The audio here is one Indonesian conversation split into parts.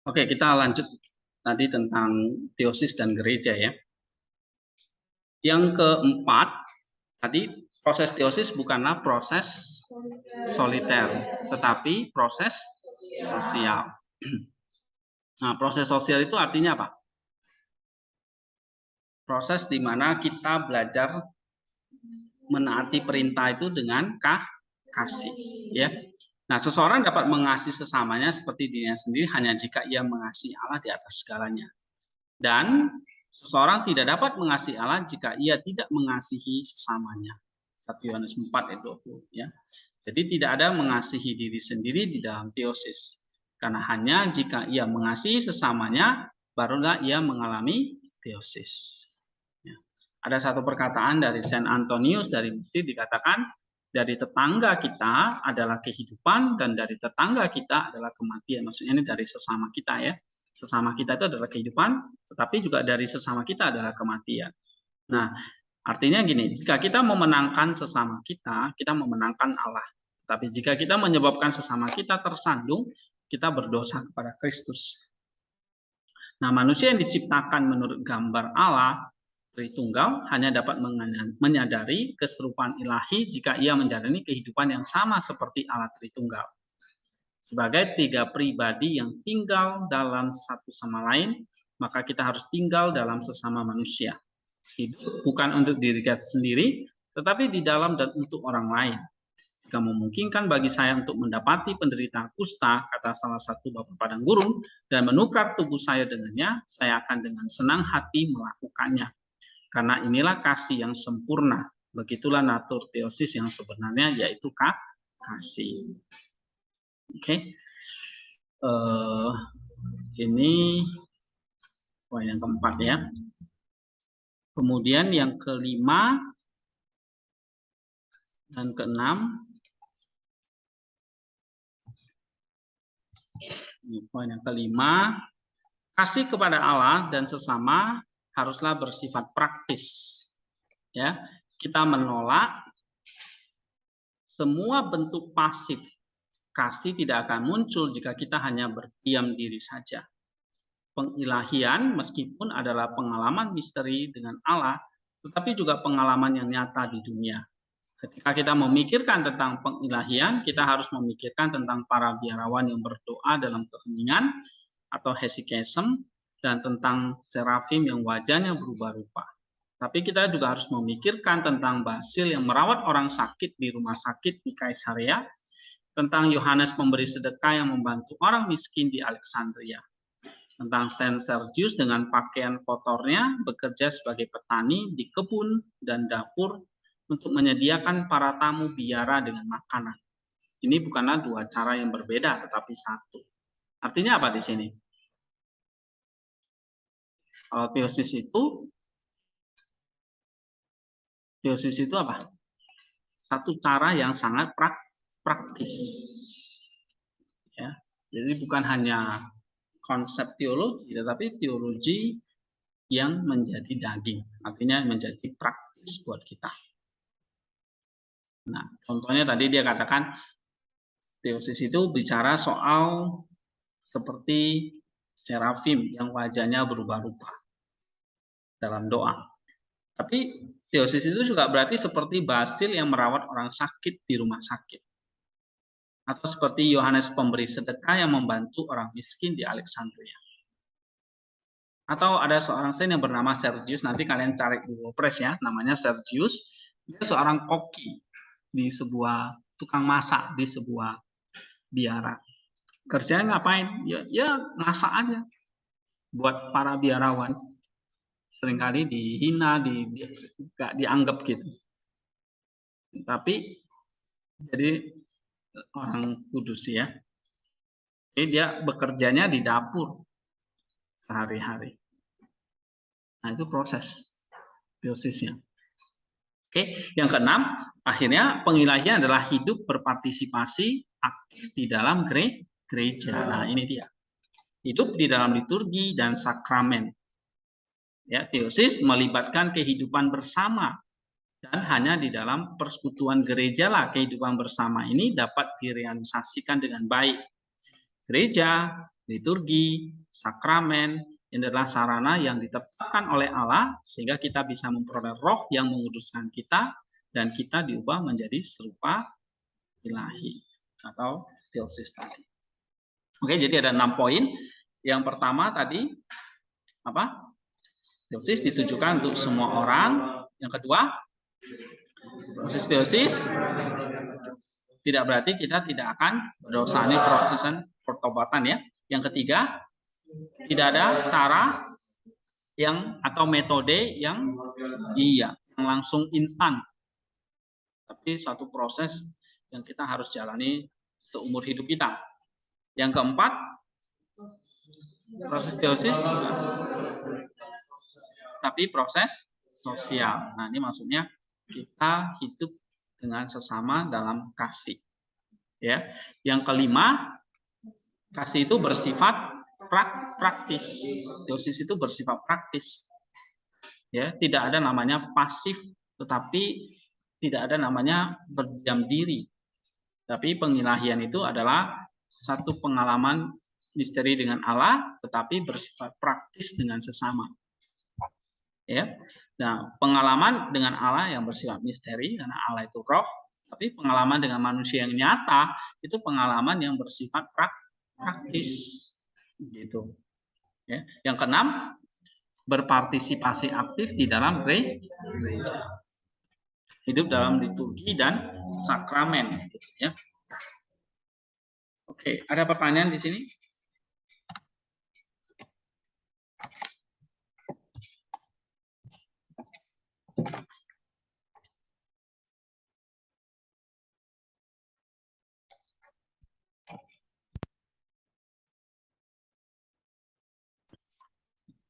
Oke, kita lanjut tadi tentang teosis dan gereja ya. Yang keempat, tadi proses teosis bukanlah proses soliter, tetapi proses sosial. Nah, proses sosial itu artinya apa? Proses di mana kita belajar menaati perintah itu dengan kasih, ya. Nah, seseorang dapat mengasihi sesamanya seperti dirinya sendiri hanya jika ia mengasihi Allah di atas segalanya. Dan seseorang tidak dapat mengasihi Allah jika ia tidak mengasihi sesamanya. 1 Yohanes 4 ayat 20 ya. Jadi tidak ada mengasihi diri sendiri di dalam teosis. Karena hanya jika ia mengasihi sesamanya barulah ia mengalami teosis. Ya. Ada satu perkataan dari Saint Antonius dari Mesir dikatakan dari tetangga kita adalah kehidupan dan dari tetangga kita adalah kematian. Maksudnya ini dari sesama kita ya. Sesama kita itu adalah kehidupan, tetapi juga dari sesama kita adalah kematian. Nah, artinya gini, jika kita memenangkan sesama kita memenangkan Allah. Tapi jika kita menyebabkan sesama kita tersandung, kita berdosa kepada Kristus. Nah, manusia yang diciptakan menurut gambar Allah, Tritunggal, hanya dapat menyadari keserupaan ilahi jika ia menjalani kehidupan yang sama seperti Allah Tritunggal. Sebagai tiga pribadi yang tinggal dalam satu sama lain, maka kita harus tinggal dalam sesama manusia. Hidup bukan untuk diri kita sendiri, tetapi di dalam dan untuk orang lain. Jika memungkinkan bagi saya untuk mendapati penderitaan kusta, kata salah satu bapak padang gurun, dan menukar tubuh saya dengannya, saya akan dengan senang hati melakukannya. Karena inilah kasih yang sempurna. Begitulah natur teosis yang sebenarnya, yaitu kasih. Oke. Ini poin yang keempat ya. Kemudian yang kelima dan keenam. Ini poin yang kelima. Kasih kepada Allah dan sesama haruslah bersifat praktis. Ya, kita menolak semua bentuk pasif. Kasih tidak akan muncul jika kita hanya berdiam diri saja. Pengilahian meskipun adalah pengalaman misteri dengan Allah, tetapi juga pengalaman yang nyata di dunia. Ketika kita memikirkan tentang pengilahian, kita harus memikirkan tentang para biarawan yang berdoa dalam keheningan atau hesychasm, dan tentang serafim yang wajahnya berubah rupa. Tapi kita juga harus memikirkan tentang Basil yang merawat orang sakit di rumah sakit di Kaisarea, tentang Yohanes pemberi sedekah yang membantu orang miskin di Alexandria, tentang Saint Sergius dengan pakaian kotornya bekerja sebagai petani di kebun dan dapur untuk menyediakan para tamu biara dengan makanan. Ini bukanlah dua cara yang berbeda, tetapi satu. Artinya apa di sini? Kalau teosis itu apa? Satu cara yang sangat praktis. Ya, jadi bukan hanya konsep teologi, tetapi teologi yang menjadi daging, artinya menjadi praktis buat kita. Nah, contohnya tadi dia katakan teosis itu bicara soal seperti serafim yang wajahnya berubah-ubah dalam doa. Tapi teosis itu juga berarti seperti Basil yang merawat orang sakit di rumah sakit. Atau seperti Yohanes pemberi sedekah yang membantu orang miskin di Alexandria. Atau ada seorang saint yang bernama Sergius, nanti kalian cari di WordPress ya, namanya Sergius. Dia seorang koki di sebuah tukang masak di sebuah biara. Kerjanya ngapain? Ya masak aja buat para biarawan. Seringkali dihina, gak dianggap gitu. Tapi jadi orang kudus ya. Jadi dia bekerjanya di dapur sehari-hari. Nah, itu proses teosisnya. Oke, yang keenam, akhirnya pengilahian adalah hidup berpartisipasi aktif di dalam gereja. Nah, ini dia. Hidup di dalam liturgi dan sakramen. Ya, teosis melibatkan kehidupan bersama, dan hanya di dalam persekutuan gereja lah kehidupan bersama ini dapat direalisasikan dengan baik. Gereja liturgi, sakramen, ini adalah sarana yang ditetapkan oleh Allah sehingga kita bisa memperoleh roh yang menguduskan kita dan kita diubah menjadi serupa ilahi atau teosis tadi. Oke, jadi ada 6 poin. Yang pertama tadi apa? Teosis ditujukan untuk semua orang. Yang kedua, proses teosis tidak berarti kita tidak akan berdosa. Ini prosesan pertobatan ya. Yang ketiga, tidak ada cara yang atau metode yang yang langsung instan. Tapi satu proses yang kita harus jalani seumur hidup kita. Yang keempat, proses teosis tapi proses sosial. Nah, ini maksudnya kita hidup dengan sesama dalam kasih. Ya. Yang kelima, kasih itu bersifat praktis. Teosis itu bersifat praktis. Ya, tidak ada namanya pasif, tetapi tidak ada namanya berdiam diri. Tapi pengilahian itu adalah satu pengalaman misteri dengan Allah, tetapi bersifat praktis dengan sesama. Ya, nah pengalaman dengan Allah yang bersifat misteri karena Allah itu roh, tapi pengalaman dengan manusia yang nyata itu pengalaman yang bersifat praktis, gitu. Ya. Yang keenam, berpartisipasi aktif di dalam gereja, hidup dalam liturgi dan sakramen, gitu, ya. Oke, ada pertanyaan di sini?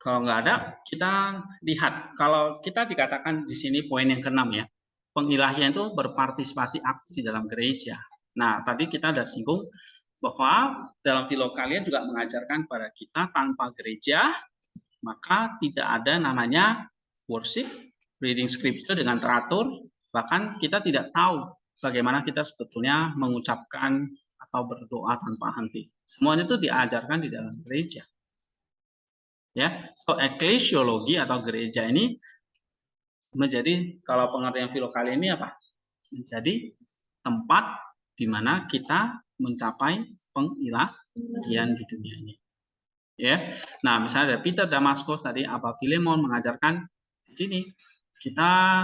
Kalau nggak ada, kita lihat. Kalau kita dikatakan di sini poin yang keenam ya, pengilahian itu berpartisipasi aktif di dalam gereja. Nah, tadi kita sudah singgung bahwa dalam Filokalia juga mengajarkan pada kita tanpa gereja, maka tidak ada namanya worship, reading scripture dengan teratur, bahkan kita tidak tahu bagaimana kita sebetulnya mengucapkan atau berdoa tanpa henti. Semuanya itu diajarkan di dalam gereja. Ya, so eklesiologi atau gereja ini menjadi, kalau pengertian Filokalia ini apa? Menjadi tempat di mana kita mencapai pengilahian di dunia ini. Ya, nah misalnya dari Peter Damaskus tadi, apa Filemon mengajarkan di sini kita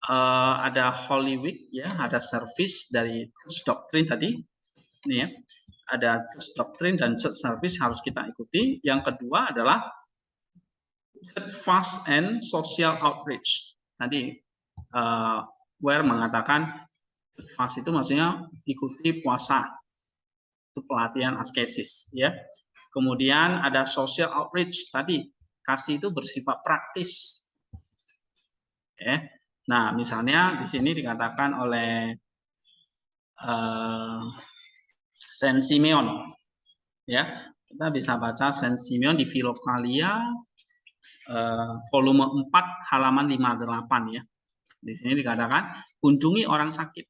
ada Holy Week ya, ada service dari doktrin tadi, ini ya, ada doktrin dan church service harus kita ikuti. Yang kedua adalah fast and social outreach. Tadi Ware mengatakan fast itu maksudnya ikuti puasa, itu pelatihan askesis ya. Kemudian ada social outreach tadi, kasih itu bersifat praktis. Nah, misalnya di sini dikatakan oleh Saint Simeon, ya kita bisa baca Saint Simeon di Filokalia volume 4 halaman 58 ya. Di sini dikatakan kunjungi orang sakit.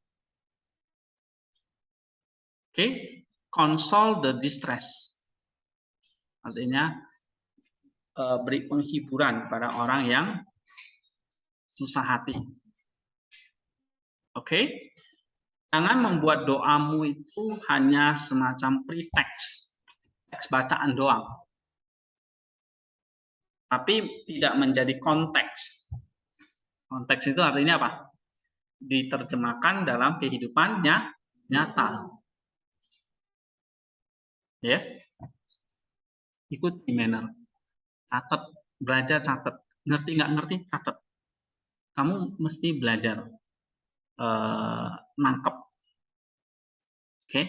Oke, console the distress. Artinya beri penghiburan pada orang yang susah hati. Oke, jangan membuat doamu itu hanya semacam pretext, teks bacaan doang, tapi tidak menjadi konteks. Konteks itu artinya apa? Diterjemahkan dalam kehidupannya nyata. Ya, ikuti manner, catat, belajar catat, ngerti nggak ngerti catat. Kamu mesti belajar nangkep, oke?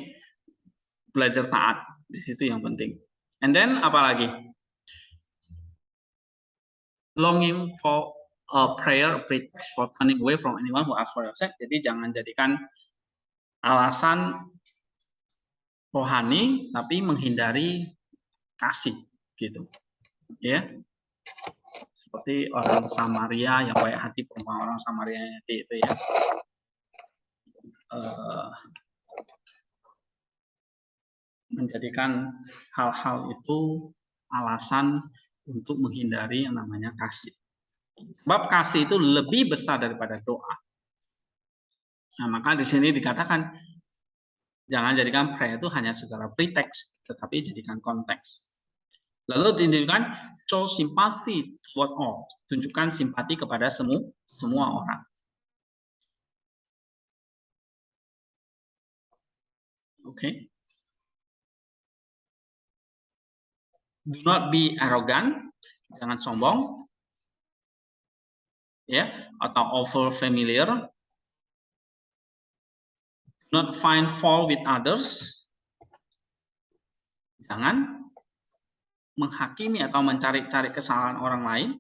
Belajar taat di situ yang penting. And then apalagi? Longing for a prayer, a pretext for turning away from anyone who asks for your sake. Jadi jangan jadikan alasan rohani, tapi menghindari kasih, gitu. Ya, seperti orang Samaria yang baik hati, perumpamaan orang Samaria itu ya. menjadikan hal-hal itu alasan untuk menghindari yang namanya kasih. Sebab kasih itu lebih besar daripada doa. Nah, maka di sini dikatakan jangan jadikan prayer itu hanya segala pretext, tetapi jadikan konteks. Lalu ditunjukkan show sympathy toward all, tunjukkan simpati kepada semua orang. Oke. Do not be arrogant, jangan sombong, ya, atau over familiar. Do not find fault with others, jangan menghakimi atau mencari-cari kesalahan orang lain,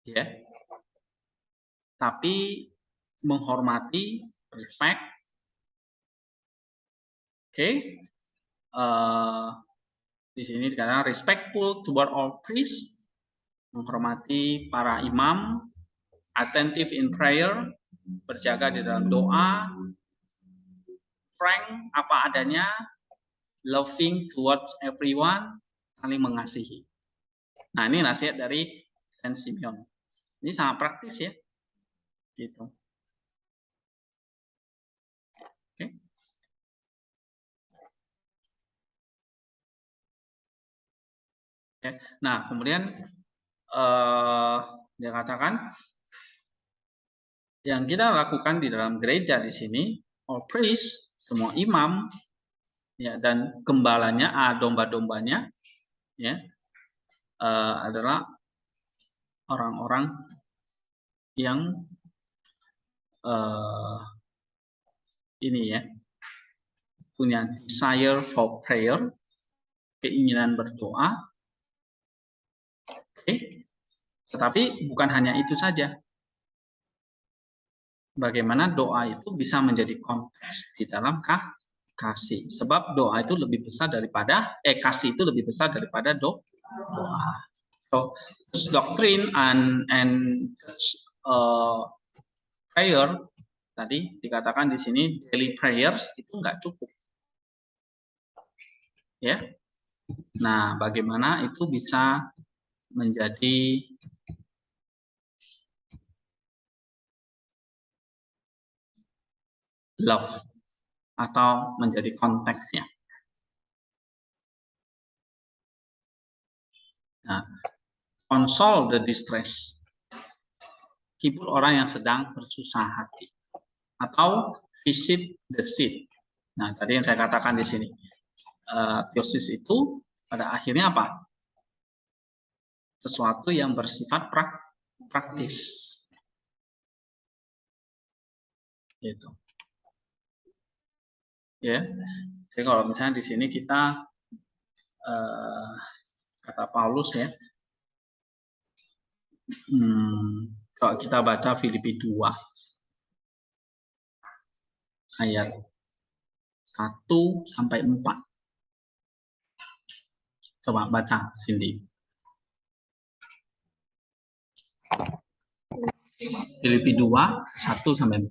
ya. Tapi menghormati, respect, oke. Di sini dikatakan respectful toward all priests, menghormati para imam, attentive in prayer, berjaga di dalam doa, frank apa adanya, loving towards everyone, saling mengasihi. Nah, ini nasihat dari Saint Simeon. Ini sangat praktis ya. Gitu. Oke. Nah, kemudian dia katakan yang kita lakukan di dalam gereja di sini, all priest, semua imam, ya, dan gembalanya, domba-dombanya, ya, adalah orang-orang yang ini ya, punya desire for prayer, keinginan berdoa, oke. Tetapi bukan hanya itu saja. Bagaimana doa itu bisa menjadi konteks di dalam kasih. Sebab doa itu lebih besar daripada kasih itu lebih besar daripada doa. So doctrine and prayer tadi dikatakan di sini daily prayers itu nggak cukup. Ya. Nah, bagaimana itu bisa menjadi love atau menjadi konteksnya. Nah, console the distress, hibur orang yang sedang bersusah hati, atau visit the sick. Nah, tadi yang saya katakan di sini, teosis itu pada akhirnya apa? Sesuatu yang bersifat praktis. Gitu. Ya, jadi kalau misalnya di sini kita kata Paulus ya, kalau kita baca Filipi 2 ayat 1 sampai 4. Coba baca Cindy. Filipi 2 1 sampai 4.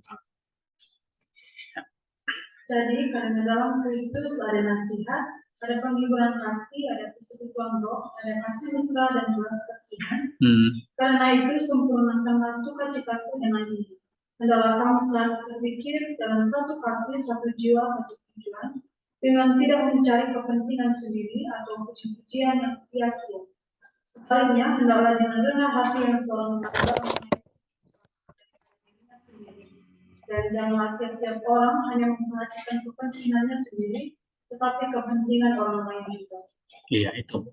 Jadi karena dalam Kristus ada nasihat, ada penghiburan kasih, ada persekutuan roh, ada kasih mesra dan belas kasihan. Karena itu sempurnakanlah sukacitaku dengan ini. Hendaklah kamu selalu berpikir dalam satu kasih, satu jiwa, satu tujuan, dengan tidak mencari kepentingan sendiri atau puji-pujian yang sia-sia. Sebaliknya, hendaklah dengan rendah hati yang selalu menghadap dan janganlah tiap-tiap orang hanya memperhatikan kepentingannya sendiri, tetapi kepentingan orang lain juga. Iya, itu.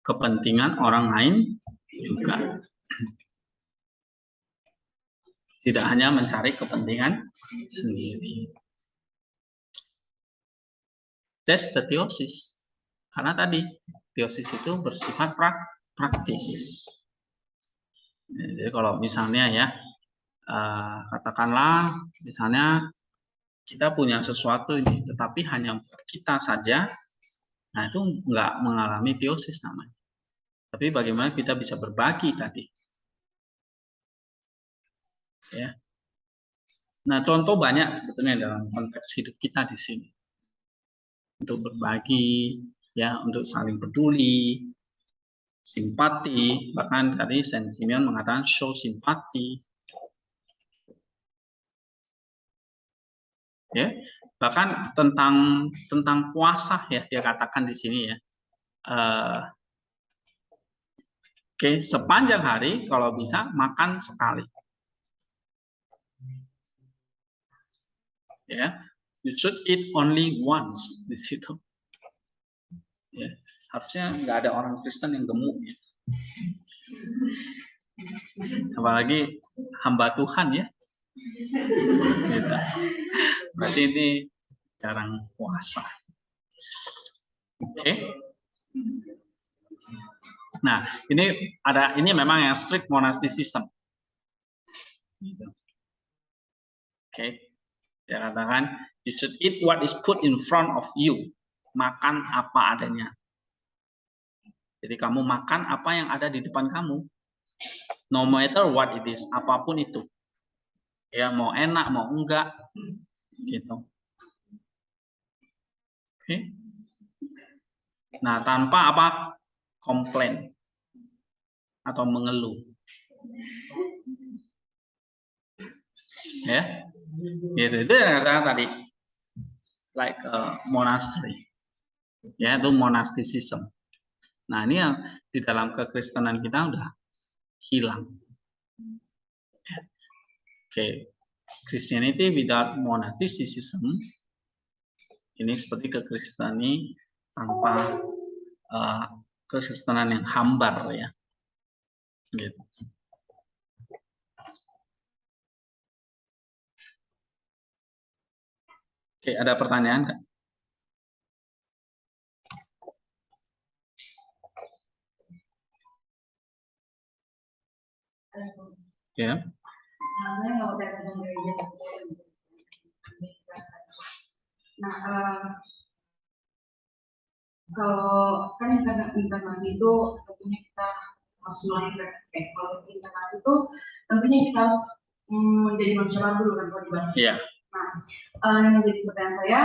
Kepentingan orang lain juga. Tidak hanya mencari kepentingan sendiri. That's the theosis. Karena tadi, theosis itu bersifat praktis. Jadi kalau misalnya ya, katakanlah misalnya kita punya sesuatu ini, tetapi hanya kita saja, nah itu nggak mengalami theosis namanya. Tapi bagaimana kita bisa berbagi tadi, ya. Nah, contoh banyak sebetulnya dalam konteks hidup kita di sini. Untuk berbagi, ya, untuk saling peduli, simpati, bahkan tadi Saint Simeon mengatakan show simpati. Ya, bahkan tentang puasa ya dia katakan di sini ya. Oke, sepanjang hari kalau bisa makan sekali. Ya, you should eat only once di situ. Ya, harusnya nggak ada orang Kristen yang gemuk ya. Apalagi hamba Tuhan ya. Gitu. Berarti ini jarang puasa. Oke. Nah, ini memang yang strict monasticism. Gitu. Oke. Dia katakan you should eat what is put in front of you. Makan apa adanya. Jadi kamu makan apa yang ada di depan kamu. No matter what it is, apapun itu. Ya, mau enak, mau enggak. Gitu. Oke. Nah, tanpa apa? Komplain atau mengeluh. Ya. Gitu. Itu yang katakan tadi. Like a monastery. Ya, itu monasticism. Nah, ini yang di dalam kekristenan kita udah hilang. Oke. Christianity without monasticism ini seperti kekristenan tanpa kekristenan yang hambar ya. Gitu. Oke, ada pertanyaan nggak? Ya. Saya nggak pakai tentang gereja. Nah, kalau kan inkarnasi itu tentunya kita harus melahirkan. Kalau inkarnasi itu tentunya kita harus menjadi manusia baru dulu kan kalau dibahas. Iya. Nah, yang menjadi pertanyaan saya,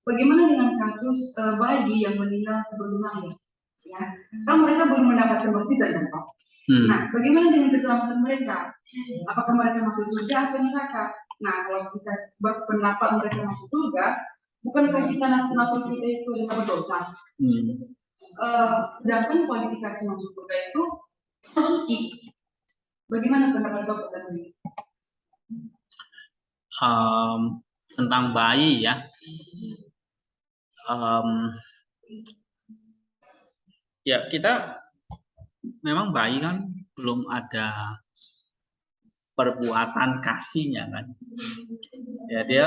bagaimana dengan kasus bayi yang meninggal sebelum lahir? Ya, kan mereka belum mendapatkan baptisan kan Pak? Nah, bagaimana dengan keselamatan mereka? Apakah mereka masuk surga atau neraka? Nah, kalau kita berpendapat mereka masuk surga, bukankah kita kita itu adalah berdosa? Sedangkan kualifikasi masuk surga itu harus suci. Bagaimana pendapat Bapak tadi? Tentang bayi ya. Ya, kita memang bayi kan belum ada perbuatan kasihnya kan. Ya, dia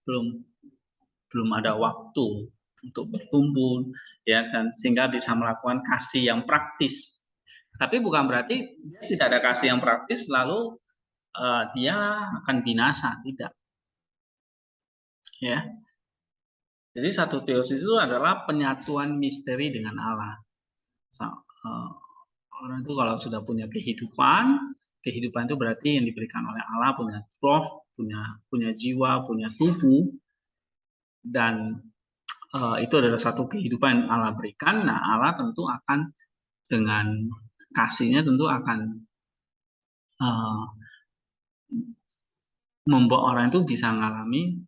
belum ada waktu untuk bertumbuh ya, dan sehingga bisa melakukan kasih yang praktis. Tapi bukan berarti dia tidak ada kasih yang praktis lalu dia akan binasa, tidak. Ya. Jadi satu teosis itu adalah penyatuan misteri dengan Allah. Orang itu kalau sudah punya kehidupan itu berarti yang diberikan oleh Allah, punya roh, punya jiwa, punya tubuh, dan itu adalah satu kehidupan yang Allah berikan. Nah, Allah tentu akan dengan kasihnya tentu akan membuat orang itu bisa mengalami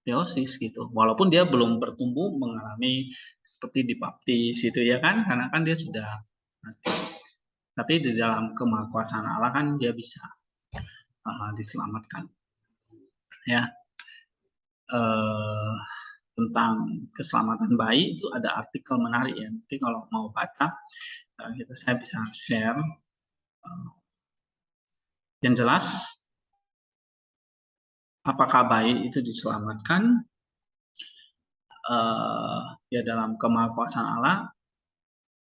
teosis gitu, walaupun dia belum bertumbuh mengalami seperti dibaptis gitu ya kan, karena kan dia sudah mati. Tapi di dalam kemahakuasaan Allah kan dia bisa diselamatkan ya. Tentang keselamatan bayi itu ada artikel menarik ya, nanti kalau mau baca saya bisa share. Yang jelas apakah bayi itu diselamatkan ya dalam kemahakuasaan Allah,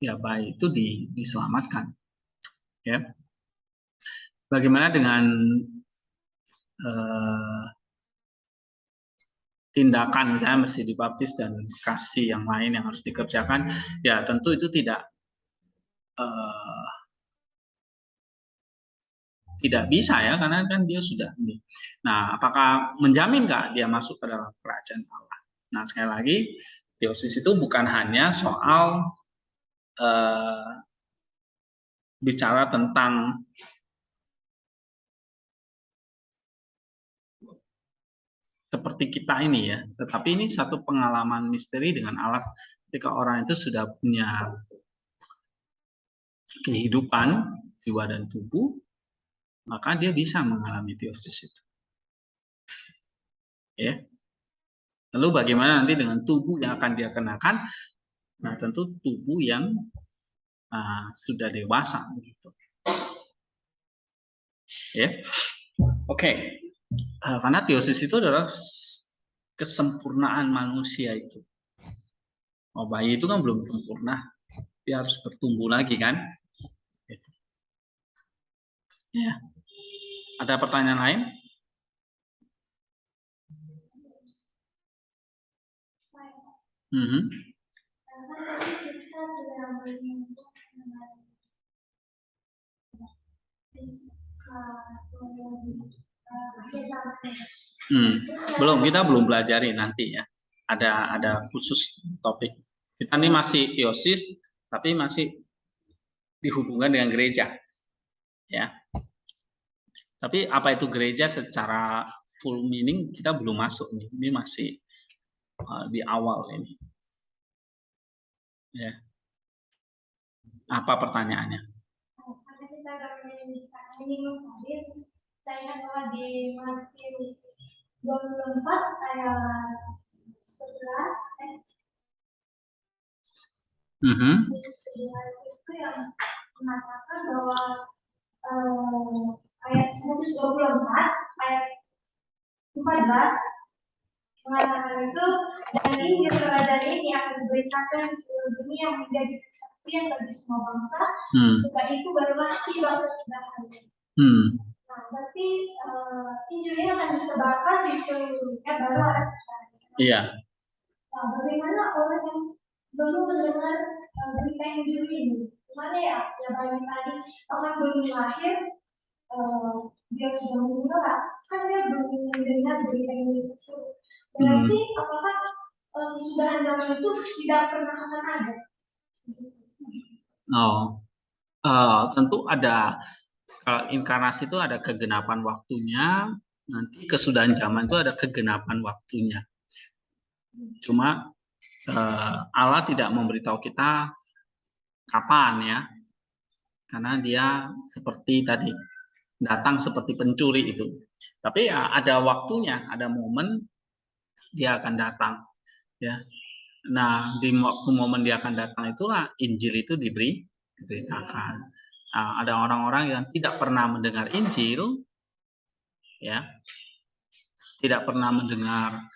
ya bayi itu diselamatkan ya. Bagaimana dengan tindakan misalnya mesti dibaptis dan kasih yang lain yang harus dikerjakan, ya tentu itu tidak tidak bisa ya, karena kan dia sudah. Nah, apakah menjamin nggak dia masuk ke dalam kerajaan Allah? Nah, sekali lagi, teosis itu bukan hanya soal bicara tentang seperti kita ini ya, tetapi ini satu pengalaman misteri dengan Allah. Ketika orang itu sudah punya kehidupan jiwa dan tubuh, maka dia bisa mengalami teosis itu. Ya. Lalu bagaimana nanti dengan tubuh yang akan dia kenakan? Nah, tentu tubuh yang sudah dewasa begitu. Ya. Oke. Karena teosis itu adalah kesempurnaan manusia itu. Oh, bayi itu kan belum sempurna, dia harus bertumbuh lagi kan? Gitu. Ya. Ada pertanyaan lain? Belum, kita belum pelajari nanti ya. Ada khusus topik. Kita ini masih teosis, tapi masih dihubungkan dengan gereja, ya. Tapi apa itu gereja secara full meaning kita belum masuk nih. Ini masih di awal ini. Ya. Apa pertanyaannya? Saya kalau di Matius 24 ayat 11 itu yang mengatakan bahwa ayat 24 ayat 14 mengatakan itu, dan Injil kerajaan ini akan diberitakan di seluruh dunia menjadi kesaksian bagi semua bangsa. Sesudah itu barulah tiba kesudahan. Nah, berarti Injil ini akan disebarkan di seluruh dunia baru ada kesudahan. Iya. Nah, bagaimana orang yang belum mendengar berita Injil ini? Gimana ya? Ya bagi tadi orang belum lahir, dia sudah mendengar, kan dia belum mendengar berita Injil tersebut. Berarti apakah kesudahan zaman itu tidak pernah akan ada? Tentu ada. Kalau inkarnasi itu ada kegenapan waktunya, nanti kesudahan zaman itu ada kegenapan waktunya. Cuma Allah tidak memberitahu kita kapan ya, karena dia seperti tadi datang seperti pencuri itu. Tapi ya ada waktunya, ada momen dia akan datang, ya. Nah, di waktu momen dia akan datang itulah Injil itu diberitakan. Nah, ada orang-orang yang tidak pernah mendengar Injil, ya, tidak pernah mendengar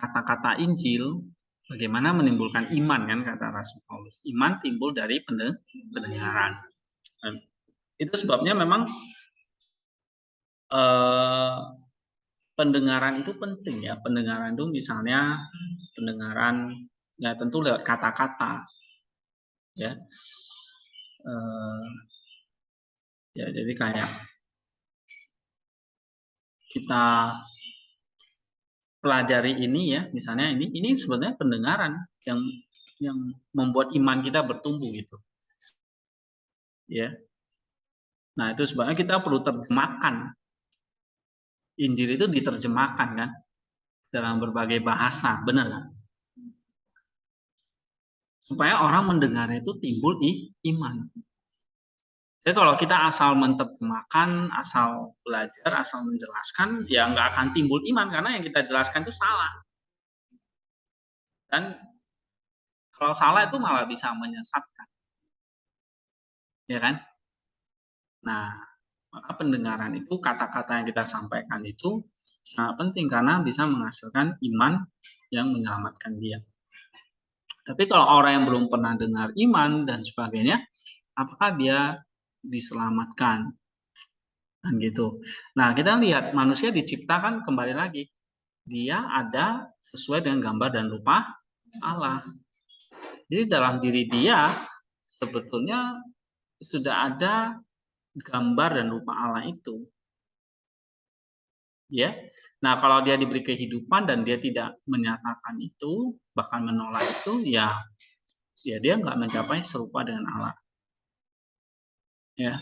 kata-kata Injil. Bagaimana menimbulkan iman kan, kata Rasul Paulus. Iman timbul dari pendengaran. Itu sebabnya memang pendengaran itu penting ya. Pendengaran itu misalnya pendengaran ya tentu lewat kata-kata, ya. Ya jadi kayak kita pelajari ini ya, misalnya ini sebenarnya pendengaran yang membuat iman kita bertumbuh gitu, ya. Nah itu sebenarnya kita perlu terjemahkan. Injil itu diterjemahkan kan dalam berbagai bahasa, benar kan? Supaya orang mendengarnya itu timbul iman. Jadi kalau kita asal menerjemahkan, asal belajar, asal menjelaskan, ya nggak akan timbul iman karena yang kita jelaskan itu salah. Dan kalau salah itu malah bisa menyesatkan, ya kan? Nah, maka pendengaran itu, kata-kata yang kita sampaikan itu sangat penting karena bisa menghasilkan iman yang menyelamatkan dia. Tapi kalau orang yang belum pernah dengar iman dan sebagainya, apakah dia diselamatkan? Kan gitu. Nah, kita lihat manusia diciptakan kembali lagi. Dia ada sesuai dengan gambar dan rupa Allah. Jadi dalam diri dia sebetulnya sudah ada gambar dan rupa Allah itu. Ya. Nah, kalau dia diberi kehidupan dan dia tidak menyatakan itu, bahkan menolak itu, ya dia nggak mencapai serupa dengan Allah. Ya.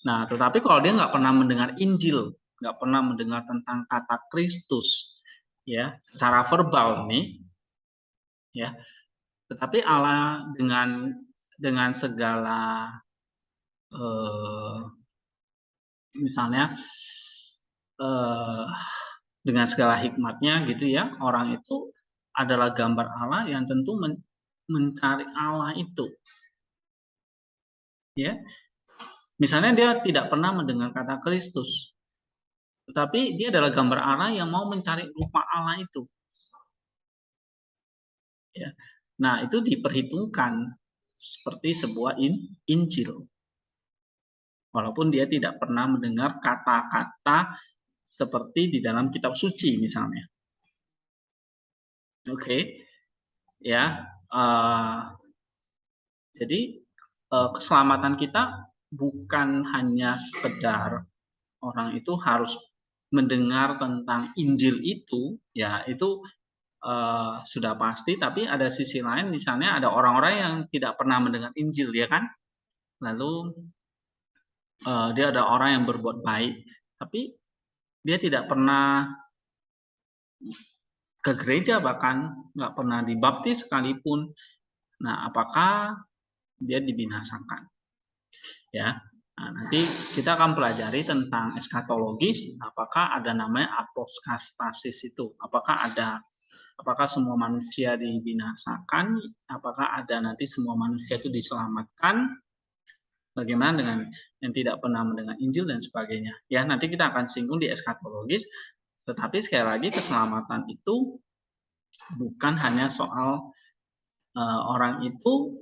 Nah, tetapi kalau dia nggak pernah mendengar Injil, nggak pernah mendengar tentang kata Kristus, ya, secara verbal nih, ya, tetapi Allah dengan segala misalnya dengan segala hikmatnya gitu ya, orang itu adalah gambar Allah yang tentu mencari Allah itu. Ya. Misalnya dia tidak pernah mendengar kata Kristus, tetapi dia adalah gambar Allah yang mau mencari rupa Allah itu. Ya. Nah, itu diperhitungkan seperti sebuah Injil. Walaupun dia tidak pernah mendengar kata-kata seperti di dalam kitab suci misalnya. Oke. Ya. Jadi keselamatan kita bukan hanya sekedar orang itu harus mendengar tentang Injil itu, ya itu sudah pasti. Tapi ada sisi lain, misalnya ada orang-orang yang tidak pernah mendengar Injil, ya kan? Lalu dia ada orang yang berbuat baik, tapi dia tidak pernah ke gereja, bahkan nggak pernah dibaptis sekalipun. Nah, apakah dia dibinasakan? Ya, nah, nanti kita akan pelajari tentang eskatologis. Apakah ada namanya apostasis itu? Apakah semua manusia dibinasakan? Apakah ada nanti semua manusia itu diselamatkan? Bagaimana dengan yang tidak pernah mendengar Injil dan sebagainya? Ya, nanti kita akan singgung di eskatologis. Tetapi sekali lagi keselamatan itu bukan hanya soal orang itu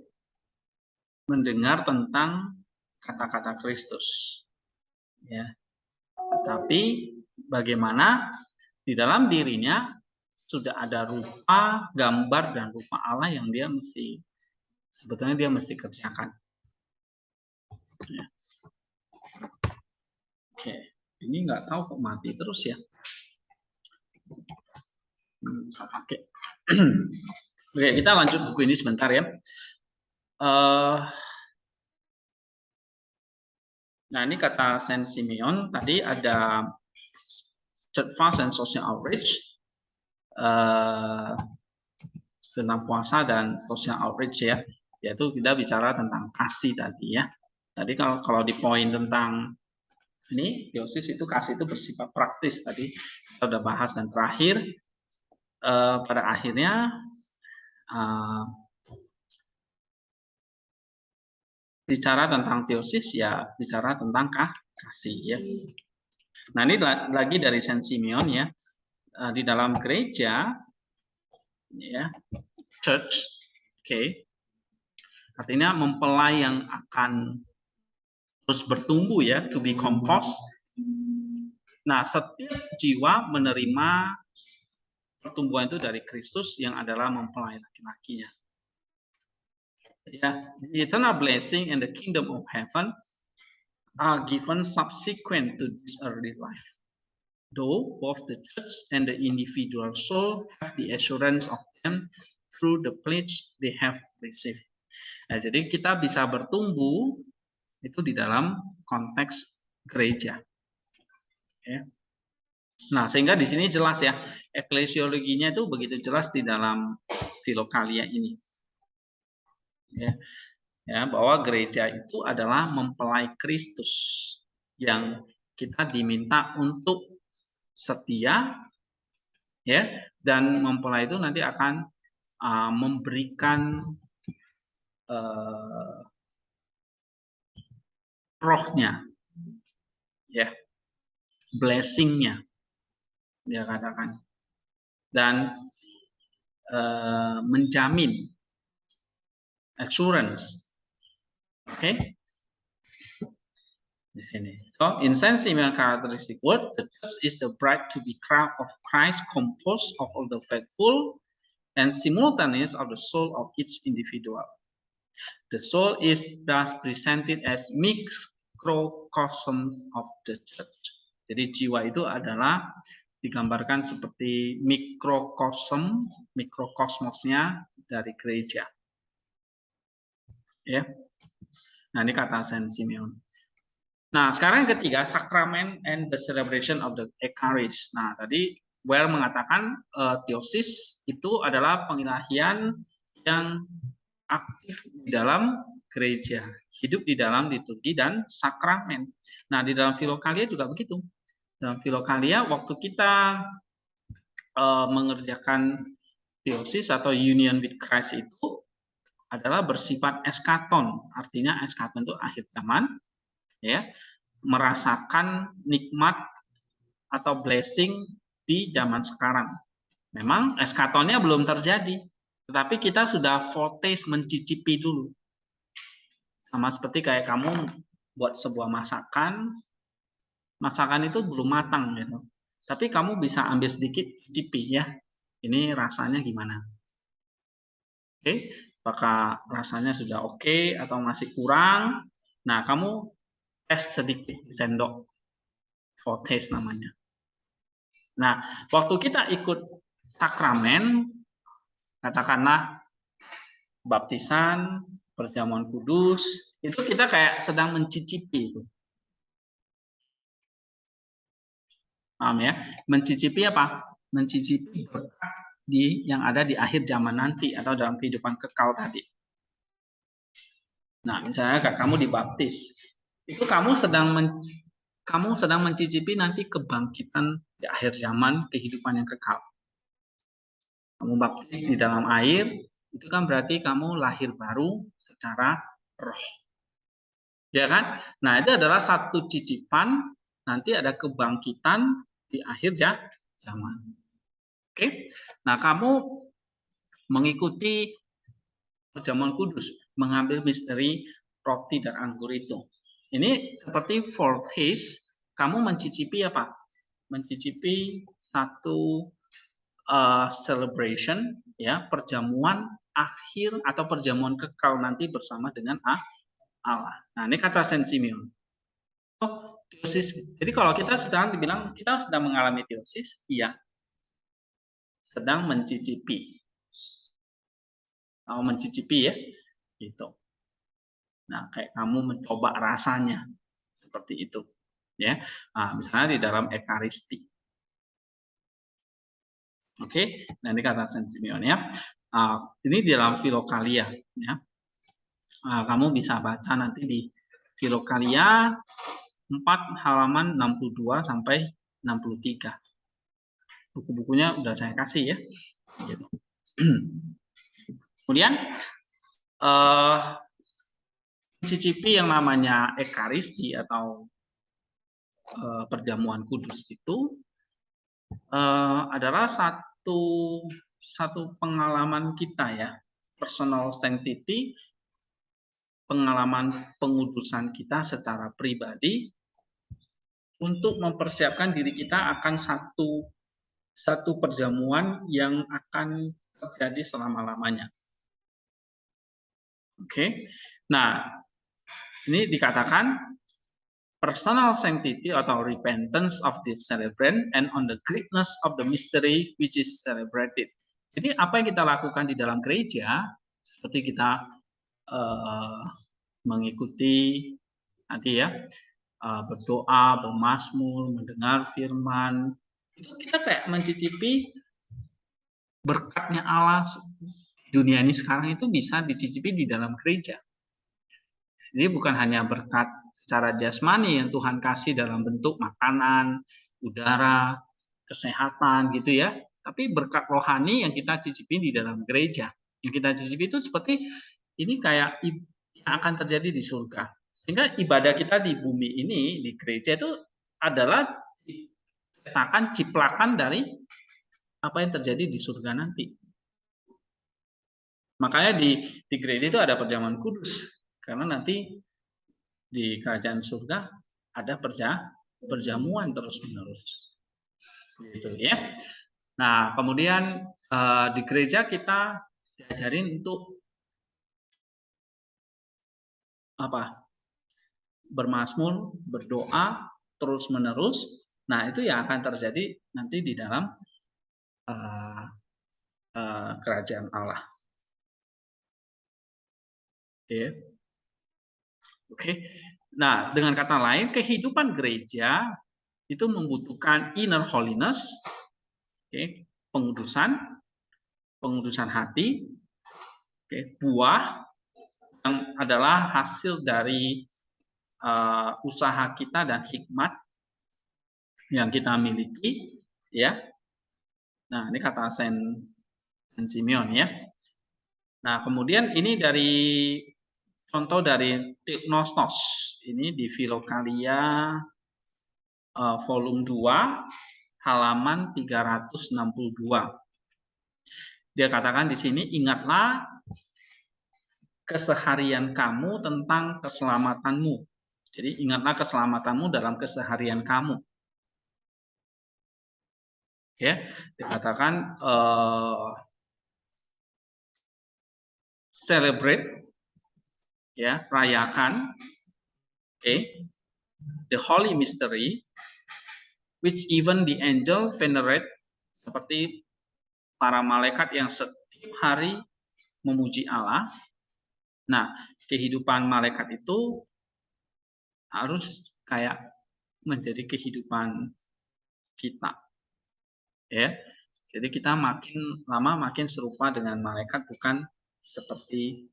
mendengar tentang kata-kata Kristus, ya. Tapi bagaimana di dalam dirinya sudah ada rupa, gambar dan rupa Allah yang dia sebetulnya dia mesti kerjakan. Ya. Oke, ini nggak tahu kok mati terus ya. Bisa pakai. Oke, kita lanjut buku ini sebentar ya. Nah, ini kata Saint Simeon tadi ada church fast and social outreach, tentang puasa dan social outreach ya, yaitu kita bicara tentang kasih tadi ya. Tadi kalau di poin tentang ini teosis itu kasih itu bersifat praktis, tadi kita sudah bahas. Dan terakhir pada akhirnya bicara tentang teosis ya bicara tentang kasih ya. Nah, ini lagi dari Saint Simeon ya, di dalam gereja ya, church, oke, artinya mempelai yang akan terus bertumbuh ya, to be composed. Nah, setiap jiwa menerima pertumbuhan itu dari Kristus yang adalah mempelai laki-lakinya. Ya, the eternal blessing and the kingdom of heaven are given subsequent to this earthly life. Though both the church and the individual soul have the assurance of them through the pledge they have received. Nah, jadi kita bisa bertumbuh itu di dalam konteks gereja. Ya. Nah, sehingga di sini jelas ya, eklesiologinya itu begitu jelas di dalam Filokalia ini. Ya, bahwa gereja itu adalah mempelai Kristus yang kita diminta untuk setia, ya, dan mempelai itu nanti akan memberikan rohnya, ya, blessingnya, dia katakan, dan menjamin assurance. Okay. Di sini. So, in Saint Simeon characteristic word, the church is the bride to be crowned of Christ, composed of all the faithful and simultaneous of the soul of each individual. The soul is thus presented as mixed microcosm of the church. Jadi jiwa itu adalah digambarkan seperti mikrokosmosnya dari gereja. Ya. Nah, ini kata Saint Simeon. Nah, sekarang yang ketiga, sakramen and the celebration of the Eucharist. Nah, tadi Well mengatakan teosis itu adalah pengilahian yang aktif di dalam gereja, hidup di dalam liturgi dan sakramen. Nah, di dalam Filokalia juga begitu. Dalam Filokalia, waktu kita mengerjakan teosis atau union with Christ itu adalah bersifat eskaton. Artinya eskaton itu akhir zaman, ya, merasakan nikmat atau blessing di zaman sekarang. Memang eskatonnya belum terjadi, tetapi kita sudah foretaste, mencicipi dulu. Sama seperti kayak kamu buat sebuah masakan itu belum matang gitu. Tapi kamu bisa ambil sedikit cicipi ya. Ini rasanya gimana? Oke, apakah rasanya sudah oke atau masih kurang? Nah, kamu tes sedikit sendok. Foretaste namanya. Nah, waktu kita ikut sakramen, katakanlah baptisan, perjamuan kudus, itu kita kayak sedang mencicipi itu. Paham ya? Mencicipi apa? Mencicipi berkat yang ada di akhir zaman nanti atau dalam kehidupan kekal tadi. Nah, misalnya kamu dibaptis, itu kamu sedang mencicipi nanti kebangkitan di akhir zaman, kehidupan yang kekal. Kamu baptis di dalam air, itu kan berarti kamu lahir baru secara roh. Ya kan? Nah, itu adalah satu cicipan, nanti ada kebangkitan di akhir zaman. Oke? Nah, kamu mengikuti perjamuan kudus, mengambil misteri roti dan anggur itu. Ini seperti foretaste, kamu mencicipi apa? Mencicipi satu celebration, ya, perjamuan akhir atau perjamuan kekal nanti bersama dengan Allah. Nah, ini kata Saint Simeon. Oh, teosis. Jadi kalau kita sedang dibilang kita sedang mengalami teosis, iya. Sedang mencicipi. Mau mencicipi ya, gitu. Nah, kayak kamu mencoba rasanya seperti itu, ya. Nah, misalnya di dalam Ekaristi. Oke, nah ini kata Saint Simeon ya. Ini di dalam Filokalia, ya. Kamu bisa baca nanti di Filokalia 4 halaman 62 sampai 63. Buku-bukunya udah saya kasih ya. Gitu. Kemudian mencicipi yang namanya Ekaristi atau perjamuan kudus itu adalah satu pengalaman kita ya, personal sanctity, pengalaman pengudusan kita secara pribadi untuk mempersiapkan diri kita akan satu perjamuan yang akan terjadi selama-lamanya. Oke. Nah, ini dikatakan personal sanctity atau repentance of the celebrant and on the greatness of the mystery which is celebrated. Jadi apa yang kita lakukan di dalam gereja, seperti kita mengikuti nanti ya, berdoa, bermazmur, mendengar firman, itu kita kayak mencicipi berkatnya Allah dunia ini sekarang itu bisa dicicipi di dalam gereja. Jadi bukan hanya berkat secara jasmani yang Tuhan kasih dalam bentuk makanan, udara, kesehatan gitu ya. Tapi berkat rohani yang kita cicipi di dalam gereja. Yang kita cicipi itu seperti ini kayak yang akan terjadi di surga. Sehingga ibadah kita di bumi ini, di gereja itu adalah cetakan ciplakan dari apa yang terjadi di surga nanti. Makanya di gereja itu ada perjamuan kudus. Karena nanti di kerajaan surga ada perjamuan terus-menerus. Gitu ya. Nah, kemudian di gereja kita diajarin untuk apa? bermazmur, berdoa terus-menerus. Nah, itu yang akan terjadi nanti di dalam kerajaan Allah. Oke. Nah, dengan kata lain, kehidupan gereja itu membutuhkan inner holiness, pengudusan hati, buah yang adalah hasil dari usaha kita dan hikmat yang kita miliki, ya. Nah, ini kata Saint Simeon, ya. Nah, kemudian ini dari contoh dari Theopnostos, ini di Philokalia volume 2 halaman 362. Dia katakan di sini, ingatlah keseharian kamu tentang keselamatanmu. Jadi ingatlah keselamatanmu dalam keseharian kamu. Ya, dikatakan celebrate, ya, rayakan, the holy mystery, which even the angel venerate, seperti para malaikat yang setiap hari memuji Allah. Nah, kehidupan malaikat itu harus kayak menjadi kehidupan kita, ya. Jadi kita makin lama makin serupa dengan malaikat, bukan seperti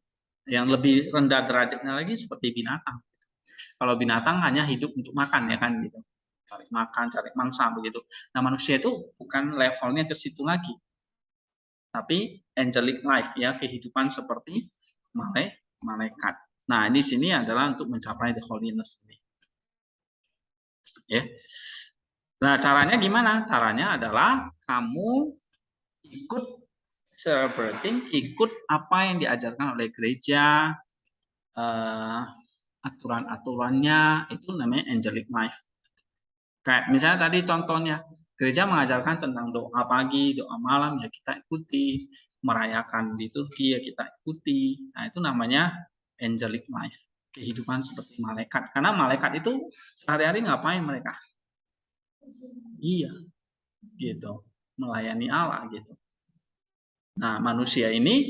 yang lebih rendah derajatnya lagi seperti binatang. Kalau binatang hanya hidup untuk makan, ya kan, gitu, cari makan, cari mangsa begitu. Nah, manusia itu bukan levelnya ke situ lagi, tapi angelic life, ya, kehidupan seperti malaikat. Nah, di sini adalah untuk mencapai the holiness ini, ya. Nah, caranya gimana? Caranya adalah kamu ikut celebrating, ikut apa yang diajarkan oleh gereja, aturan-aturannya, itu namanya angelic life. Kayak misalnya tadi contohnya, gereja mengajarkan tentang doa pagi, doa malam, ya kita ikuti, merayakan liturgi, ya kita ikuti. Nah, itu namanya angelic life, kehidupan seperti malaikat. Karena malaikat itu sehari-hari ngapain mereka? Iya, gitu, melayani Allah, gitu. Nah, manusia ini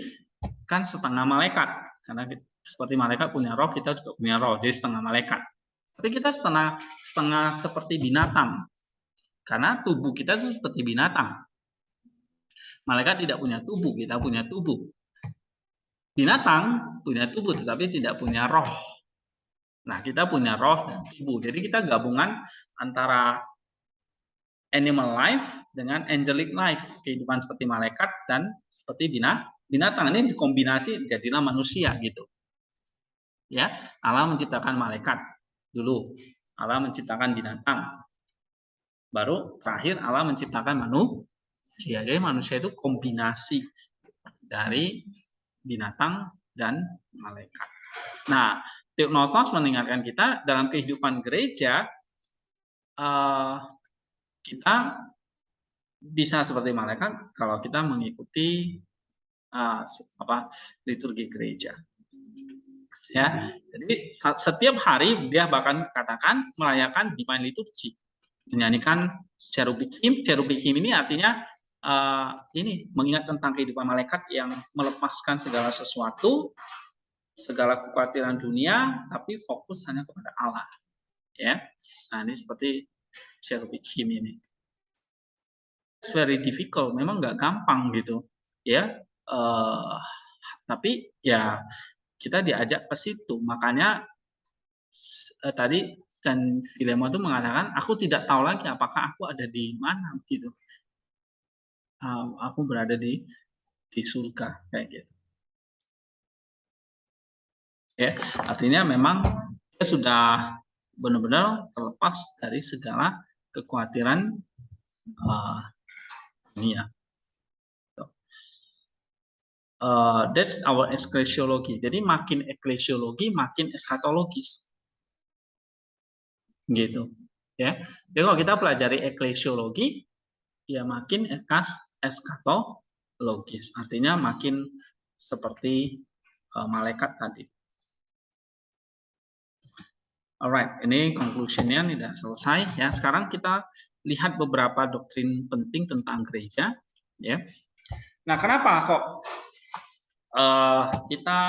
kan setengah malaikat, karena seperti malaikat punya roh, kita juga punya roh, jadi setengah malaikat. Tapi kita setengah seperti binatang, karena tubuh kita itu seperti binatang. Malaikat tidak punya tubuh, kita punya tubuh. Binatang punya tubuh, tetapi tidak punya roh. Nah, kita punya roh dan tubuh, jadi kita gabungan antara animal life dengan angelic life, kehidupan seperti malaikat dan seperti binatang. Ini dikombinasi jadilah manusia, gitu. Ya, Allah menciptakan malaikat dulu, Allah menciptakan binatang, baru terakhir Allah menciptakan manusia. Jadi manusia itu kombinasi dari binatang dan malaikat. Nah, Theopnostos mengingatkan kita dalam kehidupan gereja, kita bisa seperti malaikat kalau kita mengikuti liturgi gereja. Ya, jadi setiap hari dia bahkan katakan merayakan divine liturgy, menyanyikan cherubim. Cherubim ini artinya ini mengingat tentang kehidupan malaikat yang melepaskan segala sesuatu, segala kekhawatiran dunia, tapi fokus hanya kepada Allah. Ya, nah ini seperti cherubim ini. It's very difficult, memang nggak gampang gitu, ya. Tapi ya kita diajak ke situ. Makanya tadi Saint Philemon itu mengatakan, aku tidak tahu lagi apakah aku ada di mana, gitu. Aku berada di surga, kayak gitu. Ya, artinya memang dia sudah benar-benar terlepas dari segala kekhawatiran dunia. That's our ecclesiology. Jadi makin ecclesiologi, makin eskatologis, gitu. Ya, jadi kalau kita pelajari ecclesiologi, ya makin eskatologis. Artinya makin seperti malaikat tadi. Alright, ini conclusion-nya tidak selesai ya. Sekarang kita lihat beberapa doktrin penting tentang gereja ya. Nah, kenapa kok kita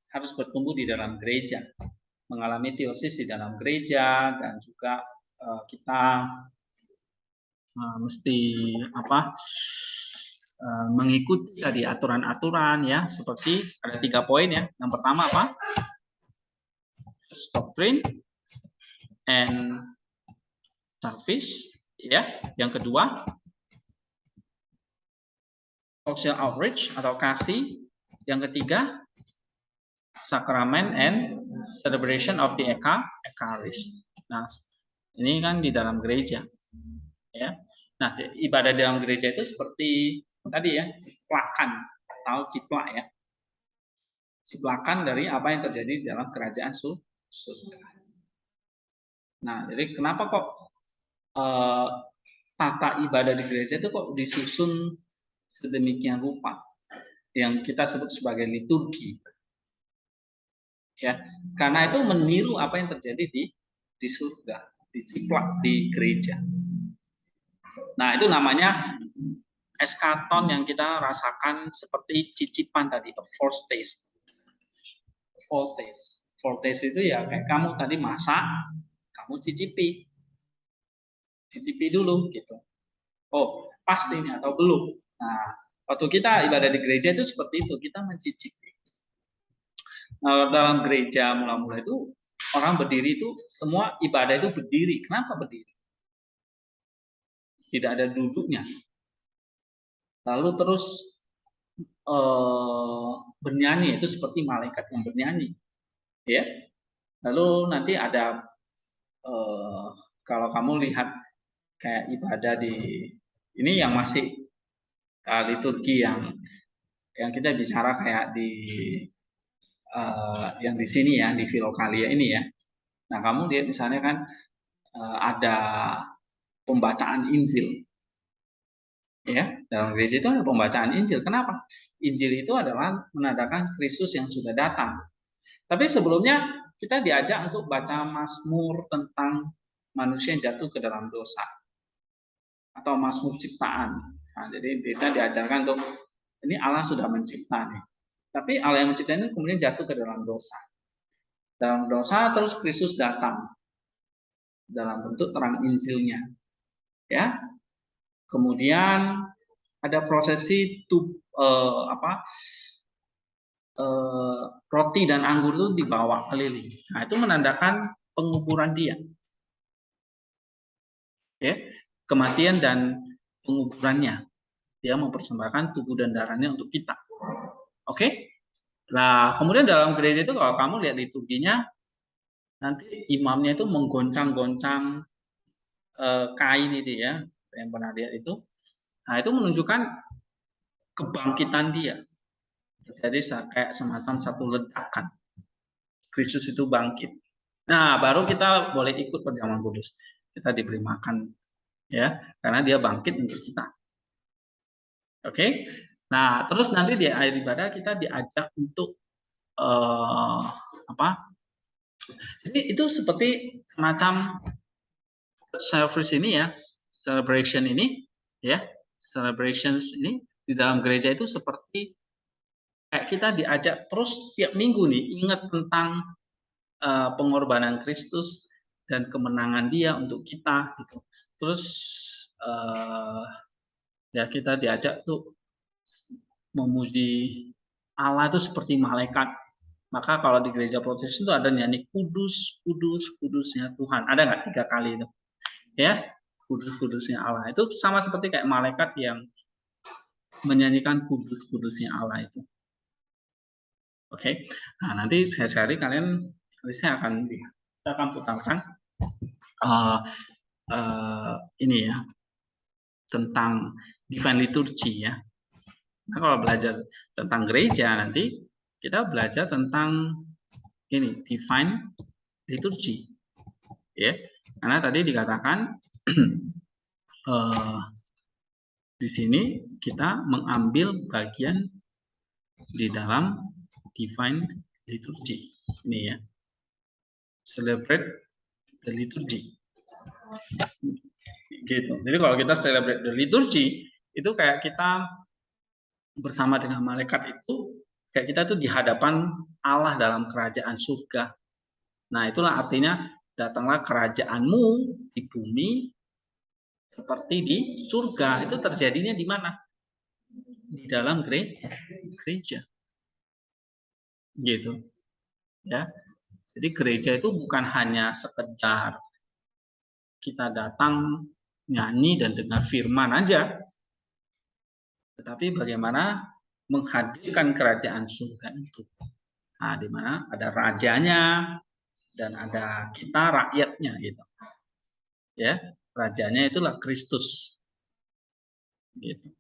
harus bertumbuh di dalam gereja, mengalami teosis di dalam gereja, dan juga kita mesti mengikuti tadi aturan-aturan ya, seperti ada 3 poin ya. Yang pertama apa? Doctrine and service ya. Yang kedua social outreach atau kasih. Yang ketiga sakramen and celebration of the Eucharist. Nah, ini kan di dalam gereja ya. Nah, ibadah di dalam gereja itu seperti tadi ya, ciplakan atau ciplak ya. Ciplakan dari apa yang terjadi di dalam kerajaan surga. Nah, jadi kenapa kok tata ibadah di gereja itu kok disusun sedemikian rupa yang kita sebut sebagai liturgi? Ya, karena itu meniru apa yang terjadi di surga, diciplak di gereja. Nah, itu namanya eskaton yang kita rasakan seperti cicipan tadi, a foretaste. Foretaste itu ya kayak kamu tadi masak, kamu cicipi dulu gitu. Oh, pasti ini atau belum. Nah, waktu kita ibadah di gereja itu seperti itu, kita mencicipi. Nah, dalam gereja mula-mula itu orang berdiri itu semua ibadah itu berdiri. Kenapa berdiri? Tidak ada duduknya. Lalu terus bernyanyi, itu seperti malaikat yang bernyanyi, ya. Lalu nanti ada kalau kamu lihat kayak ibadah di ini yang masih liturgi yang kita bicara kayak di yang di sini ya, di Filokalia ini ya. Nah, kamu lihat misalnya kan ada pembacaan Injil. Ya, dalam gereja itu ada pembacaan Injil. Kenapa? Injil itu adalah menandakan Kristus yang sudah datang. Tapi sebelumnya kita diajak untuk baca Mazmur tentang manusia yang jatuh ke dalam dosa atau Mazmur ciptaan. Nah, jadi kita diajarkan untuk ini Allah sudah mencipta nih. Tapi Allah yang mencipta ini kemudian jatuh ke dalam dosa. Dalam dosa terus Kristus datang dalam bentuk terang Injilnya. Ya. Kemudian ada prosesi roti dan anggur itu dibawa keliling. Nah, itu menandakan penguburan dia. Ya, kematian dan penguburannya. Dia mempersembahkan tubuh dan darahnya untuk kita. Oke? Nah, kemudian dalam gereja itu kalau kamu lihat liturginya, nanti imamnya itu menggoncang-goncang kain itu ya, yang pernah lihat itu. Nah, itu menunjukkan kebangkitan dia. Jadi kayak semacam satu ledakan. Kristus itu bangkit. Nah, baru kita boleh ikut perjamuan kudus. Kita diberi makan ya, karena dia bangkit untuk kita. Oke? Nah, terus nanti di akhir ibadah kita diajak untuk Jadi itu seperti macam service ini ya, celebration ini ya, celebrations ini di dalam gereja itu seperti kayak kita diajak terus tiap minggu nih ingat tentang pengorbanan Kristus dan kemenangan Dia untuk kita gitu. Terus ya kita diajak tuh memuji Allah itu seperti malaikat. Maka kalau di gereja Protestan itu ada nyanyi kudus, kudus, kudusnya Tuhan. Ada nggak 3 kali itu? Ya, kudus, kudusnya Allah. Itu sama seperti kayak malaikat yang menyanyikan kudus, kudusnya Allah itu. Oke. Nah, nanti sehari-hari saya akan putarkan ini ya tentang divine liturgy ya. Nah, kalau belajar tentang gereja nanti kita belajar tentang ini divine liturgy ya. Karena tadi dikatakan di sini kita mengambil bagian di dalam divine liturgy ini ya. celebrate the liturgy. Gitu. Jadi kalau kita celebrate the liturgy, itu kayak kita bersama dengan malaikat itu, kayak kita tuh di hadapan Allah dalam kerajaan surga. Nah, itulah artinya datanglah kerajaanmu di bumi seperti di surga. Itu terjadinya di mana? Di dalam gereja. Gitu. Ya. Jadi gereja itu bukan hanya sekedar kita datang nyanyi dan dengar firman aja, tetapi bagaimana menghadirkan kerajaan surga itu. Nah, di mana ada rajanya dan ada kita rakyatnya gitu. Ya, rajanya itulah Kristus. Gitu.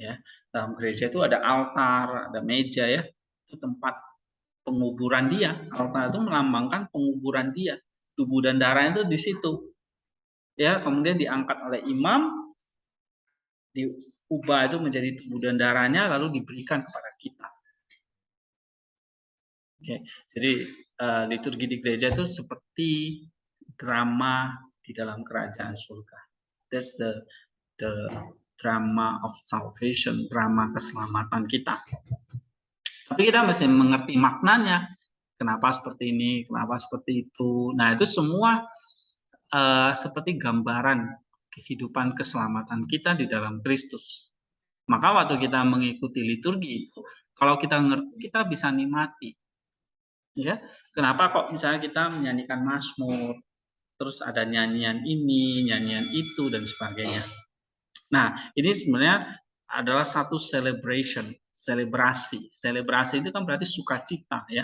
Ya, dalam gereja itu ada altar, ada meja ya. Itu tempat penguburan dia. Altar itu melambangkan penguburan dia. Tubuh dan darahnya itu di situ. Ya, kemudian diangkat oleh imam, diubah itu menjadi tubuh dan darahnya, lalu diberikan kepada kita. Oke, jadi liturgi di gereja itu seperti drama di dalam kerajaan surga. That's the drama of salvation, drama keselamatan kita. Tapi kita masih mengerti maknanya. Kenapa seperti ini, kenapa seperti itu. Nah, itu semua seperti gambaran kehidupan keselamatan kita di dalam Kristus. Maka waktu kita mengikuti liturgi itu, kalau kita ngerti, kita bisa nikmati. Ya, kenapa kok misalnya kita menyanyikan mazmur, terus ada nyanyian ini, nyanyian itu, dan sebagainya. Nah, ini sebenarnya adalah satu celebration, selebrasi. Selebrasi itu kan berarti sukacita ya.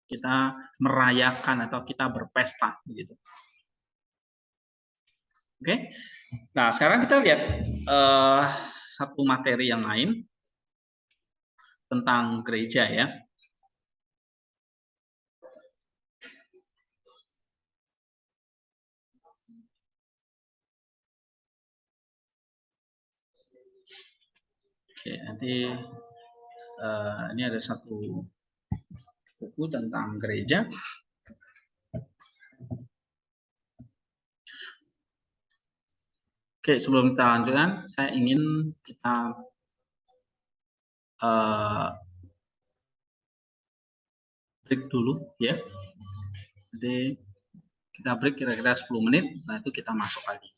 Kita merayakan atau kita berpesta begitu. Oke. Nah, sekarang kita lihat satu materi yang lain tentang gereja ya. Oke, nanti ini ada satu buku tentang gereja. Oke, sebelum kita lanjutkan, saya ingin kita break dulu ya. Jadi kita break kira-kira 10 menit, setelah itu kita masuk lagi.